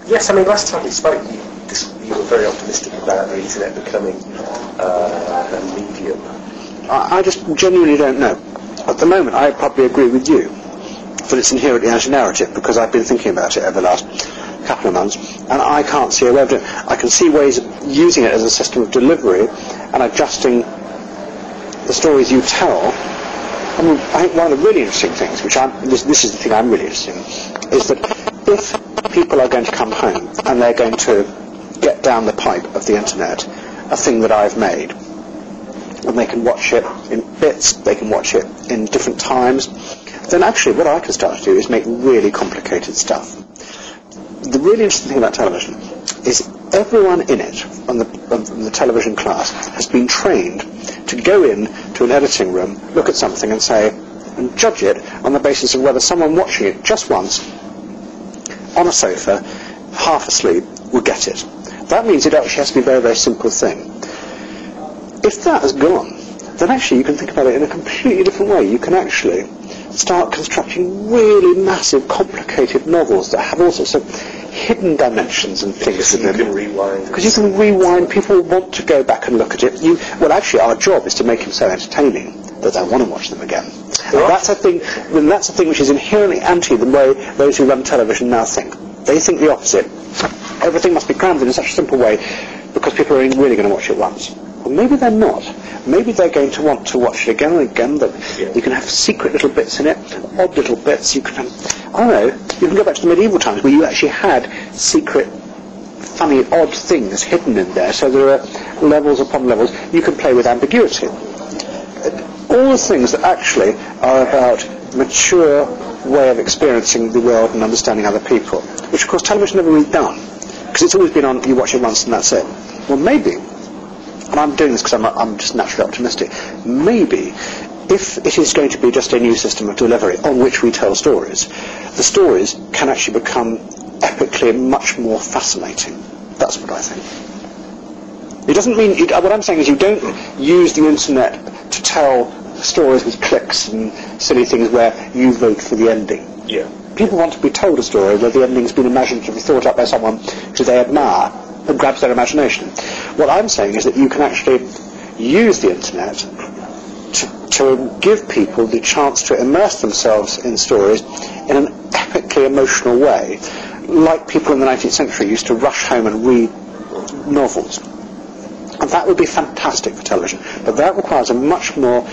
Yes, I mean, last time we spoke, you were very optimistic about the internet becoming a medium. I just genuinely don't know. At the moment, I probably agree with you that it's inherently anti-narrative, because I've been thinking about it over the last couple of months, and I can't see a way of doing it. I can see ways of using it as a system of delivery and adjusting the stories you tell. I mean, I think one of the really interesting things, which this is the thing I'm really interested in, is that if people are going to come home and they're going to get down the pipe of the internet a thing that I've made, and they can watch it in bits, they can watch it in different times, then actually what I can start to do is make really complicated stuff. The really interesting thing about television is everyone in it, on the television class, has been trained to go in to an editing room, look at something and say, and judge it on the basis of whether someone watching it just once, on a sofa, half asleep, will get it. That means it actually has to be a very, very simple thing. If that has gone, then actually you can think about it in a completely different way. You can actually start constructing really massive, complicated novels that have all sorts of hidden dimensions and things in them. You can rewind. Because you can rewind. People want to go back and look at it. Well, actually, our job is to make them so entertaining that they'll want to watch them again. And that's a thing. Well, that's a thing which is inherently anti the way those who run television now think. They think the opposite. Everything must be crammed in such a simple way because people are really going to watch it once. Well, maybe they're not. Maybe they're going to want to watch it again and again. That you can have secret little bits in it, odd little bits. You can have, I don't know, you can go back to the medieval times where you actually had secret, funny, odd things hidden in there. So there are levels upon levels. You can play with ambiguity. All the things that actually are about mature way of experiencing the world and understanding other people, which of course television never really done, because it's always been on, you watch it once and that's it. Well, maybe, and I'm doing this because I'm just naturally optimistic, maybe if it is going to be just a new system of delivery on which we tell stories, the stories can actually become epically much more fascinating. That's what I think. It doesn't mean, what I'm saying is you don't use the internet to tell stories with clicks and silly things where you vote for the ending. Yeah. People want to be told a story where the ending's been imaginatively thought up by someone who they admire and grabs their imagination. What I'm saying is that you can actually use the internet to give people the chance to immerse themselves in stories in an epically emotional way, like people in the 19th century used to rush home and read novels. And that would be fantastic for television, but that requires a much more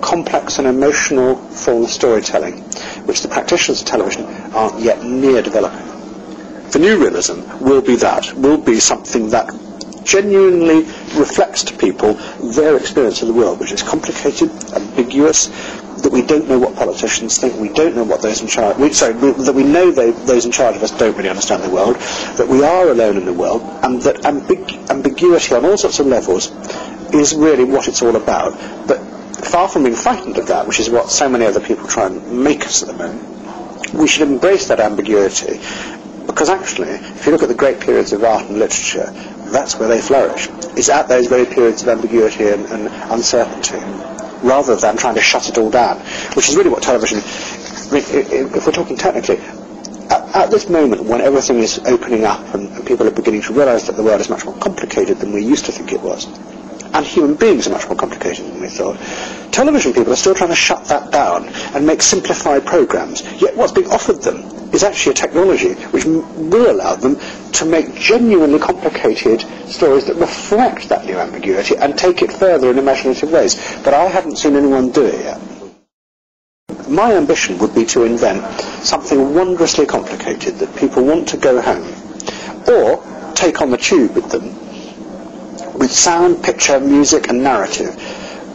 complex and emotional form of storytelling, which the practitioners of television aren't yet near developing. The new realism will be something that genuinely reflects to people their experience of the world, which is complicated, ambiguous, that we don't know what politicians think, we don't know what those in charge, that we know those in charge of us don't really understand the world, that we are alone in the world, and that ambiguity on all sorts of levels is really what it's all about. But far from being frightened of that, which is what so many other people try and make us at the moment, we should embrace that ambiguity, because actually, if you look at the great periods of art and literature, that's where they flourish. It's at those very periods of ambiguity and uncertainty, rather than trying to shut it all down, which is really what television, if we're talking technically, at this moment when everything is opening up and people are beginning to realise that the world is much more complicated than we used to think it was, and human beings are much more complicated than we thought, television people are still trying to shut that down and make simplified programs, yet what's being offered them is actually a technology which will allow them to make genuinely complicated stories that reflect that new ambiguity and take it further in imaginative ways. But I haven't seen anyone do it yet. My ambition would be to invent something wondrously complicated that people want to go home, or take on the tube with them, with sound, picture, music and narrative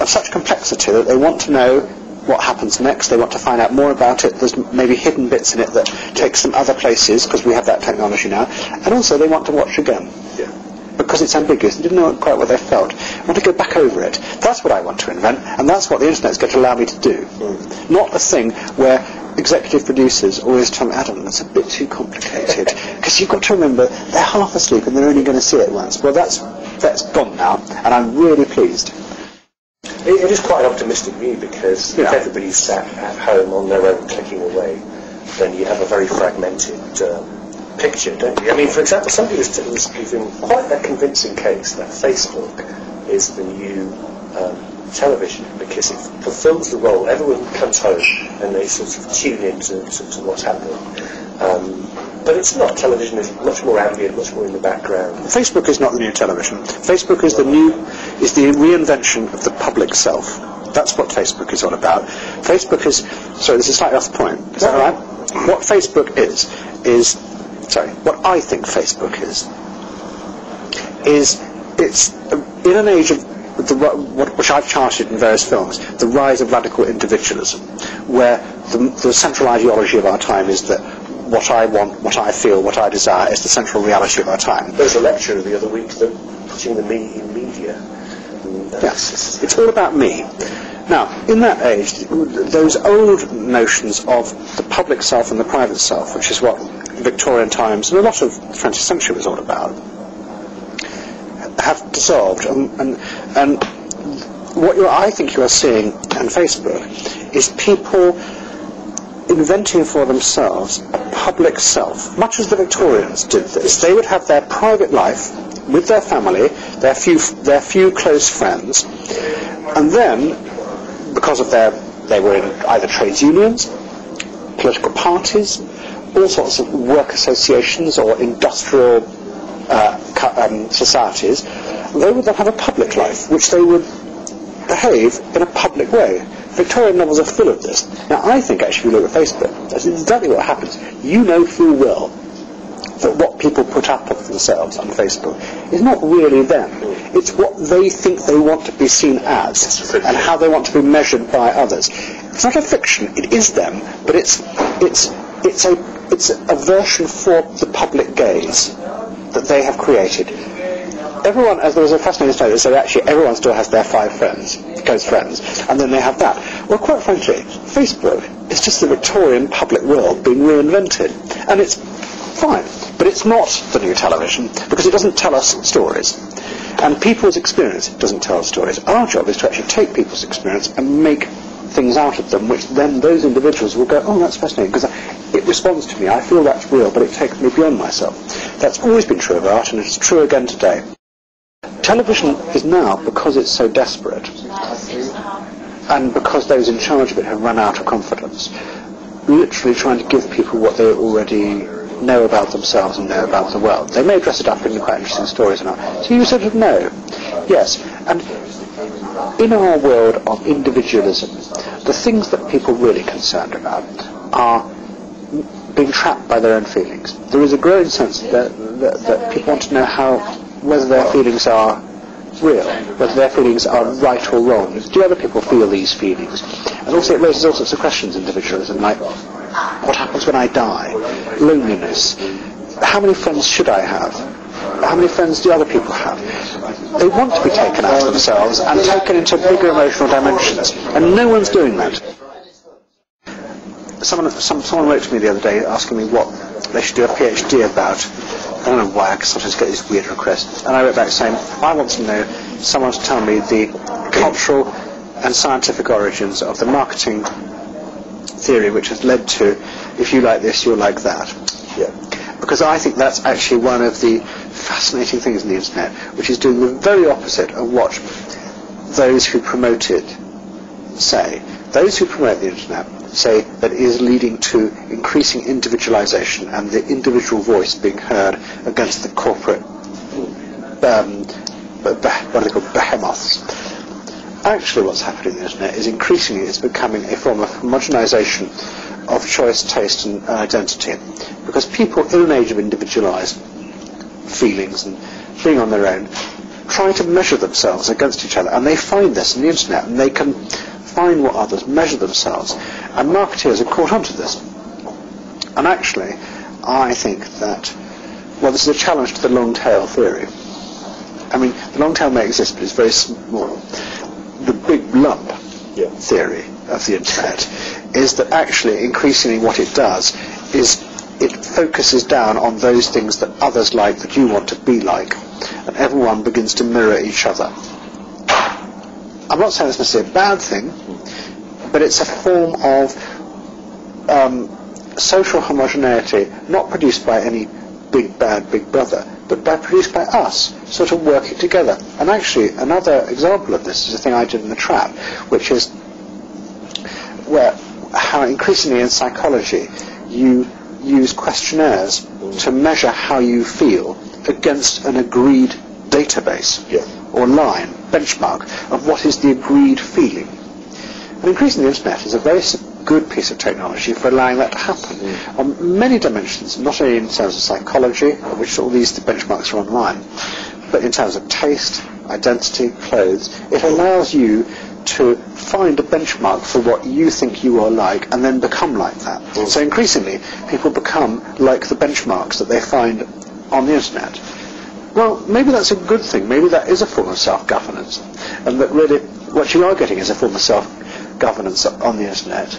of such complexity that they want to know what happens next, they want to find out more about it, there's maybe hidden bits in it that take some other places, because we have that technology now, and also they want to watch again. Yeah. Because it's ambiguous, they didn't know quite what they felt. I want to go back over it. That's what I want to invent, and that's what the internet's going to allow me to do. Not a thing where executive producers always tell me, Adam, that's a bit too complicated, because you've got to remember, they're half asleep and they're only going to see it once. Well, that's gone now, and I'm really pleased. It is quite an optimistic view, because if everybody's sat at home on their own clicking away, then you have a very fragmented picture, don't you? I mean, for example, somebody was giving quite a convincing case that Facebook is the new television, because it fulfills the role. Everyone comes home and they sort of tune in to what's happening. But it's not. Television is much more ambient, much more in the background. Facebook is not the new television. Facebook is the reinvention of the public self. That's what Facebook is all about. Facebook is... Sorry, this is slightly off the point. Is that all right? What Facebook is... what I think Facebook is it's in an age of which I've charted in various films, the rise of radical individualism, where the central ideology of our time is that what I want, what I feel, what I desire is the central reality of our time. There was a lecture the other week that putting the me in media. Yes, it's all about me. Now, in that age, those old notions of the public self and the private self, which is what Victorian times and a lot of the 20th century was all about, have dissolved. And what I think you are seeing on Facebook is people inventing for themselves a public self, much as the Victorians did this. They would have their private life with their family, their few close friends, and then, because of they were in either trades unions, political parties, all sorts of work associations or industrial societies, they would then have a public life, which they would behave in a public way. Victorian novels are full of this. Now, I think, actually, if you look at Facebook, that's exactly what happens. You know full well that what people put up of themselves on Facebook is not really them. It's what they think they want to be seen as, and how they want to be measured by others. It's not a fiction. It is them, but it's a version for the public gaze that they have created. Everyone, as there was a fascinating study that said actually everyone still has their 5 friends, close friends, and then they have that. Well, quite frankly, Facebook is just the Victorian public world being reinvented, and it's fine, but it's not the new television because it doesn't tell us stories, and people's experience doesn't tell us stories. Our job is to actually take people's experience and make things out of them, which then those individuals will go, oh, that's fascinating, because it responds to me, I feel that's real, but it takes me beyond myself. That's always been true of art, and it's true again today. Television is now, because it's so desperate, and because those in charge of it have run out of confidence, literally trying to give people what they already know about themselves and know about the world. They may dress it up in quite interesting stories and all. So you sort of know. Yes, and in our world of individualism, the things that people are really concerned about are being trapped by their own feelings. There is a growing sense that people want to know whether their feelings are real, whether their feelings are right or wrong. Do other people feel these feelings? And also it raises all sorts of questions, individualism, like what happens when I die? Loneliness. How many friends should I have? How many friends do other people have? They want to be taken out of themselves and taken into bigger emotional dimensions, and no one's doing that. Someone wrote to me the other day asking me what they should do a PhD about. I don't know why, I sometimes get these weird requests. And I wrote back saying, I want to know someone to tell me the cultural and scientific origins of the marketing theory which has led to, if you like this, you'll like that. Yeah. Because I think that's actually one of the fascinating things in the internet, which is doing the very opposite of what those who promote it say. Those who promote the internet say that it is leading to increasing individualization and the individual voice being heard against the corporate, what are they called, behemoths. Actually what's happening in the internet is increasingly it's becoming a form of homogenization of choice, taste and identity, because people in an age of individualized feelings and being on their own try to measure themselves against each other, and they find this in the internet, and they can find what others measure themselves, and marketeers are caught onto this. And actually I think that, well, this is a challenge to the long tail theory. I mean, the long tail may exist, but it's very small. The big lump theory of the internet is that actually increasingly what it does is it focuses down on those things that others like, that you want to be like, and everyone begins to mirror each other. I'm not saying it's necessarily a bad thing, but it's a form of social homogeneity not produced by any big bad big brother, but produced by us, sort of working together. And actually, another example of this is a thing I did in The Trap, which is how increasingly in psychology you use questionnaires to measure how you feel against an agreed database or line, benchmark of what is the agreed feeling. And increasingly the internet is a very good piece of technology for allowing that to happen on many dimensions, not only in terms of psychology, of which all these benchmarks are online, but in terms of taste, identity, clothes. It allows you to find a benchmark for what you think you are like and then become like that. So increasingly people become like the benchmarks that they find on the internet. Well, maybe that's a good thing. Maybe that is a form of self-governance, and that really what you are getting is a form of self-governance on the internet.